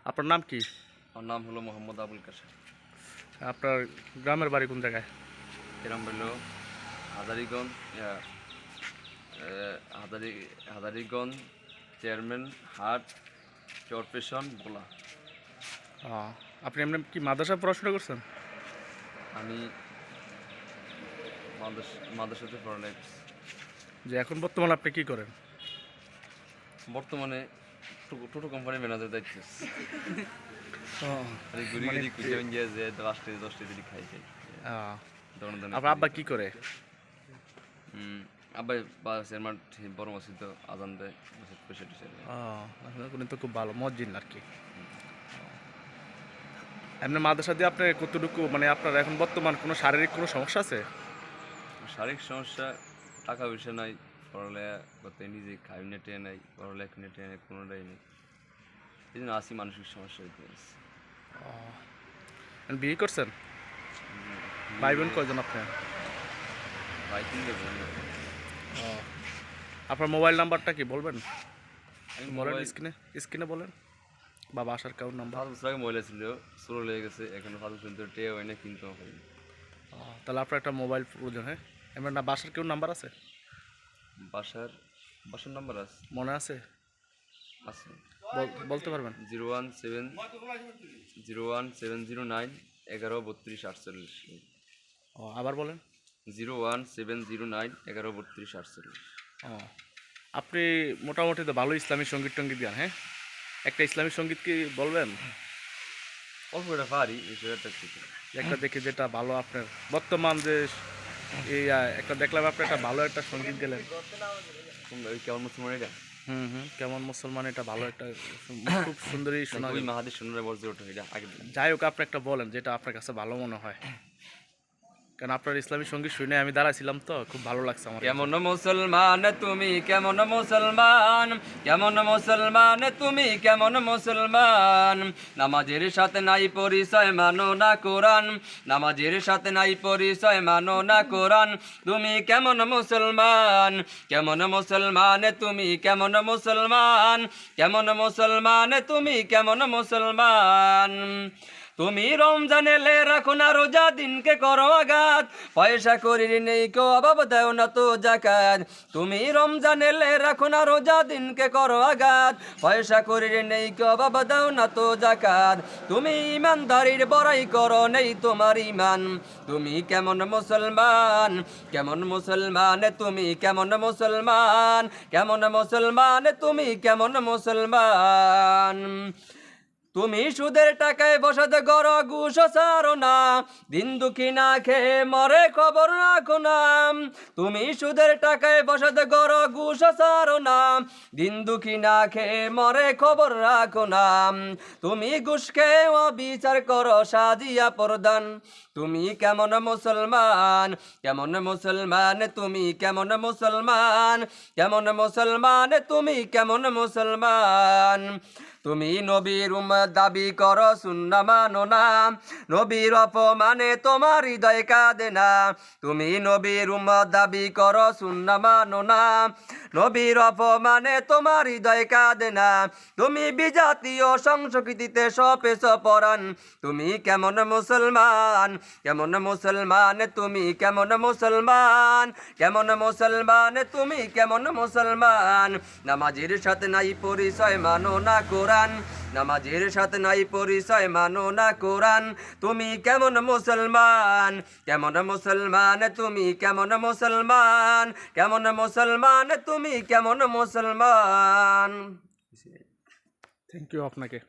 আপনার নাম কি? আমার নাম হলো মোহাম্মদ আবুল কাশেম। আপনার গ্রামের বাড়ি কোন জায়গায়? এরম হলো হাজারীগঞ্জ হাজারি হাজারীগঞ্জ চেয়ারম্যান হাট চরপেশন বোলা। আপনি এমনি কি মাদ্রাসায় পড়াশোনা করছেন? আমি মাদ্রাসাতে পড়ালেখা করছি। যে এখন বর্তমানে আপনি কি করেন? বর্তমানে টোটো কোম্পানির ম্যানেজার দায়িত্ব আছে। ঘুরি মানে ঘুরি খুঁজে গিয়ে যে 10টা দিকে খাই আপনার আব্বা কি করে? আব্বাই বা চেয়ারম্যান বড় মসজিদ আজান দেয়, পয়সা টুসা দেয়। উনি তো খুব ভালো মজ্জিন আর কি। এমনি মাদ্রাসা দিয়ে আপনার কতটুকু মানে আপনার এখন বর্তমান কোনো শারীরিক কোনো সমস্যা আছে? শারীরিক সমস্যা, টাকা পয়সা নাই, পড়ালেখা করতে নিজে খাই নেটে নাই, পড়ালেখা নেটে নেই, কোনোটাই নেই। এই জন্য আসি মানসিক সমস্যা হইতে আছে। বিয়ে করছেন? ভাই বোন কয়জন আপনার? ভাই তিনটে বোন। আপনার মোবাইল নাম্বারটা কি বলবেন? বলেন, মোবাইল স্ক্রিনে বলেন, বা বাসার কারোর নাম্বার। 5 বছর আগে মোবাইল ছিল, চুরো লেগে গেছে, এখনো 5 বছর ধরে টেয়া হয় না, কিনতেও হয়নি। তাহলে আপনার একটা মোবাইল প্রয়োজন। হ্যাঁ, এবার না বাসার কেউ নাম্বার আছে? বাসার বাসার নাম্বার আছে? মনে আছে? আছে। বলতে পারবেন? 01709 113248। আবার বলেন। 01709 113248। আপনি মোটামুটি তো ভালো ইসলামী সঙ্গীত টঙ্গীত গান। হ্যাঁ, একটা ইসলামী সঙ্গীত কি বলবেন? অল্প এটা পারি, বিষয়টা ঠিক। একটা দেখে যেটা ভালো আপনার বর্তমান যে এই একটা দেখলাম আপনি একটা ভালো একটা সঙ্গীত গেলেন। কেমন মুসলমান এটা? কেমন মুসলমান, এটা ভালো একটা খুব সুন্দরী শোনা। ওই মাহাদি শুনলে বলছে ওটা এটা আগে। যাই হোক, আপনি একটা বলেন যেটা আপনার কাছে ভালো মনে হয়, কারণ আপনার ইসলামী সঙ্গীত শুনে আমি দাঁড়াইছিলাম তো খুব ভালো লাগছে আমার। কেমন মুসলমান তুমি, কেমন মুসলমান, কেমন মুসলমান তুমি, কেমন মুসলমান, নামাজের সাথে নাই পরিচয় মানো না কোরআন, নামাজের সাথে নাই পরিচয় মানো না কোরআন, তুমি কেমন মুসলমান, কেমন মুসলমান তুমি, কেমন মুসলমান, কেমন মুসলমান তুমি, কেমন মুসলমান, তুমি রমজান এলে রাখো না রোজা, দিনকে করো আঘাত, পয়সা করির নেই কো অভাব দেও না তো জাকাত, তুমি রমজান এলে রাখো না রোজা, দিনকে করো আঘাত, পয়সা করির নেই কো অভাব দেও না তো জাকাত, তুমি ইমানদারির বড়াই করো নেই তোমার ইমান, তুমি কেমন মুসলমান, কেমন মুসলমান তুমি, কেমন মুসলমান, কেমন মুসলমান তুমি, কেমন মুসলমান, তুমি সুদের টাকায় বসাতে গড় ঘুষ ছাড়ো না, দিন দুঃখী না খেয়ে মরে খবর রাখো না, তুমি সুদের টাকায় বসাতে গড় ঘুষ ছাড়ো না, দিন দুঃখী না খেয়ে মরে খবর রাখো না, তুমি ঘুষ খেয়ে বিচার করো সাজিয়া প্রদান, তুমি কেমন মুসলমান, কেমন মুসলমান তুমি, কেমন মুসলমান, কেমন মুসলমান তুমি, কেমন মুসলমান, তুমি নবীর উম্মত দাবি করো সুন্নাহ মানো না, নবীর অপমানে তোমার হৃদয় কাঁদে না, তুমি নবীর উম্মত দাবি করো সুন্নাহ মানো না, নবীর অপমানে তোমার হৃদয় কাঁদে না, তুমি বিজাতীয় সংস্কৃতিতে সপেছ পরাণ, তুমি কেমন মুসলমান, কেমন মুসলমান তুমি, কেমন মুসলমান, কেমন মুসলমান তুমি, কেমন মুসলমান, নামাজের সাথে নাই পরিচয় মানো না কোরআন, নামাজের সাথে নাই পরিচয় মানো না কোরআন, তুমি কেমন মুসলমান, কেমন মুসলমান তুমি, কেমন মুসলমান, কেমন মুসলমান তুমি, কেমন মুসলমান। থ্যাংক ইউ আপনাকে।